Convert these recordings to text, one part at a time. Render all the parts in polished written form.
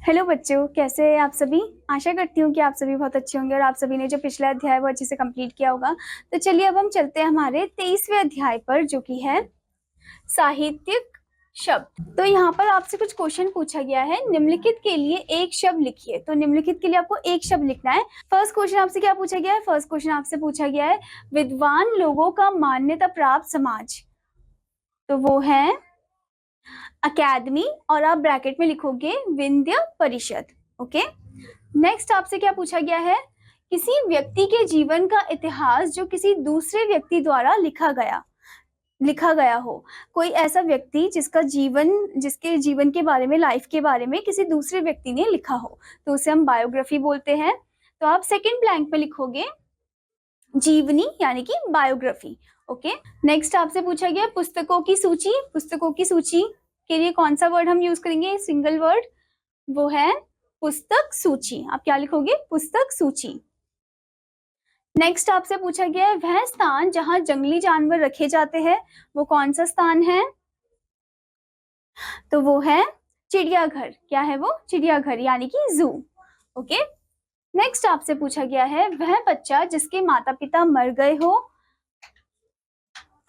Hello बच्चों, कैसे हैं आप सभी। आशा करती हूँ कि आप सभी बहुत अच्छे होंगे और आप सभी ने जो पिछला अध्याय वो अच्छे से कंप्लीट किया होगा। तो चलिए अब हम चलते हैं हमारे 23वें अध्याय पर, जो कि है साहित्यिक शब्द। तो यहाँ पर आपसे कुछ क्वेश्चन पूछा गया है, निम्नलिखित के लिए एक शब्द लिखिए। तो निम्नलिखित के लिए आपको एक शब्द लिखना है। फर्स्ट क्वेश्चन आपसे क्या पूछा गया है? फर्स्ट क्वेश्चन आपसे पूछा गया है विद्वान लोगों का मान्यता प्राप्त समाज। तो वो है अकेडमी, और आप ब्रैकेट में लिखोगे विंध्य परिषद। ओके। नेक्स्ट आपसे क्या पूछा गया है? किसी व्यक्ति के जीवन का इतिहास जो किसी दूसरे व्यक्ति द्वारा लिखा गया हो। कोई ऐसा व्यक्ति जिसके जीवन के बारे में, लाइफ के बारे में किसी दूसरे व्यक्ति ने लिखा हो, तो उसे हम बायोग्राफी बोलते हैं। तो आप सेकंड ब्लैंक में लिखोगे जीवनी, यानी कि बायोग्राफी। ओके। नेक्स्ट आपसे पूछा गया पुस्तकों की सूची। पुस्तकों की सूची के लिए कौन सा वर्ड हम यूज करेंगे? सिंगल वर्ड, वो है पुस्तक सूची। आप क्या लिखोगे? पुस्तक सूची। नेक्स्ट आपसे पूछा गया है वह स्थान जहां जंगली जानवर रखे जाते हैं, वो कौन सा स्थान है? तो वो है चिड़ियाघर। क्या है वो? चिड़ियाघर, यानी कि जू। ओके। नेक्स्ट आपसे पूछा गया है वह बच्चा जिसके माता पिता मर गए हो।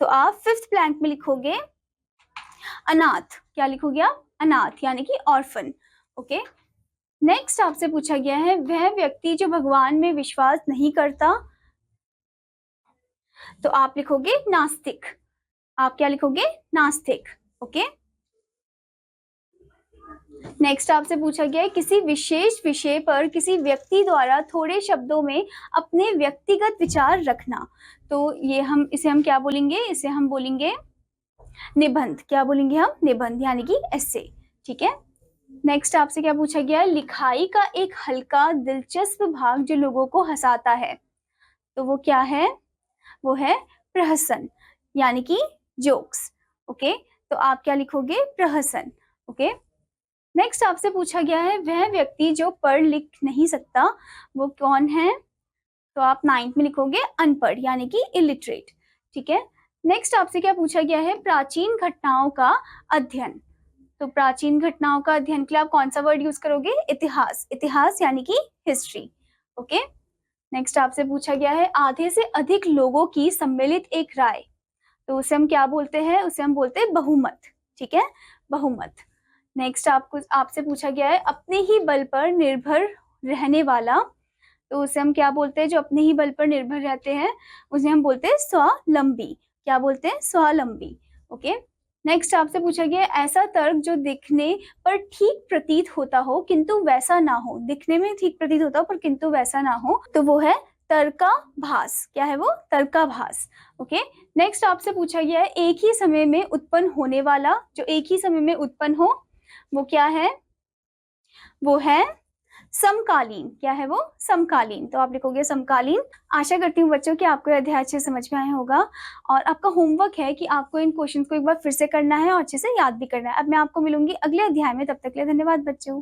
तो आप फिफ्थ ब्लैंक में लिखोगे अनाथ। क्या लिखोगे आप? अनाथ, यानी कि ऑर्फन। ओके। नेक्स्ट आपसे पूछा गया है वह व्यक्ति जो भगवान में विश्वास नहीं करता। तो आप लिखोगे नास्तिक। आप क्या लिखोगे? नास्तिक। ओके। नेक्स्ट आपसे पूछा गया है किसी विशेष विषय पर किसी व्यक्ति द्वारा थोड़े शब्दों में अपने व्यक्तिगत विचार रखना। तो इसे हम क्या बोलेंगे? इसे हम बोलेंगे निबंध। क्या बोलेंगे हम? निबंध, यानी कि एस्से। ठीक है। नेक्स्ट आपसे क्या पूछा गया है? लिखाई का एक हल्का दिलचस्प भाग जो लोगों को हंसाता है। तो वो क्या है? वो है प्रहसन, यानी कि जोक्स। ओके। तो आप क्या लिखोगे? प्रहसन। ओके। नेक्स्ट आपसे पूछा गया है वह व्यक्ति जो पढ़ लिख नहीं सकता, वो कौन है? तो आप नाइन्थ में लिखोगे अनपढ़, यानी कि इलिटरेट। ठीक है। नेक्स्ट आपसे क्या पूछा गया है? प्राचीन घटनाओं का अध्ययन। तो प्राचीन घटनाओं का अध्ययन के लिए आप कौन सा वर्ड यूज करोगे? इतिहास। इतिहास, यानी कि हिस्ट्री। ओके। नेक्स्ट आपसे पूछा गया है आधे से अधिक लोगों की सम्मिलित एक राय। तो उसे हम क्या बोलते हैं? उसे हम बोलते हैं बहुमत। ठीक है, बहुमत। नेक्स्ट आपसे पूछा गया है अपने ही बल पर निर्भर रहने वाला। तो उसे हम क्या बोलते हैं? जो अपने ही बल पर निर्भर रहते हैं उसे हम बोलते हैं स्वावलंबी। क्या बोलते हैं? स्वावलंबी। ओके। नेक्स्ट आपसे पूछा गया है ऐसा तर्क जो दिखने पर ठीक प्रतीत होता हो किंतु वैसा ना हो। दिखने में ठीक प्रतीत होता हो पर किंतु वैसा ना हो, तो वो है तर्काभास। क्या है वो? तर्काभास। ओके। नेक्स्ट आपसे पूछा गया है एक ही समय में उत्पन्न होने वाला। जो एक ही समय में उत्पन्न हो वो क्या है? वो है समकालीन। क्या है वो? समकालीन। तो आप लिखोगे समकालीन। आशा करती हूँ बच्चों कि आपको यह अध्याय अच्छे समझ में आया होगा, और आपका होमवर्क है कि आपको इन क्वेश्चंस को एक बार फिर से करना है और अच्छे से याद भी करना है। अब मैं आपको मिलूंगी अगले अध्याय में, तब तक के लिए धन्यवाद बच्चों।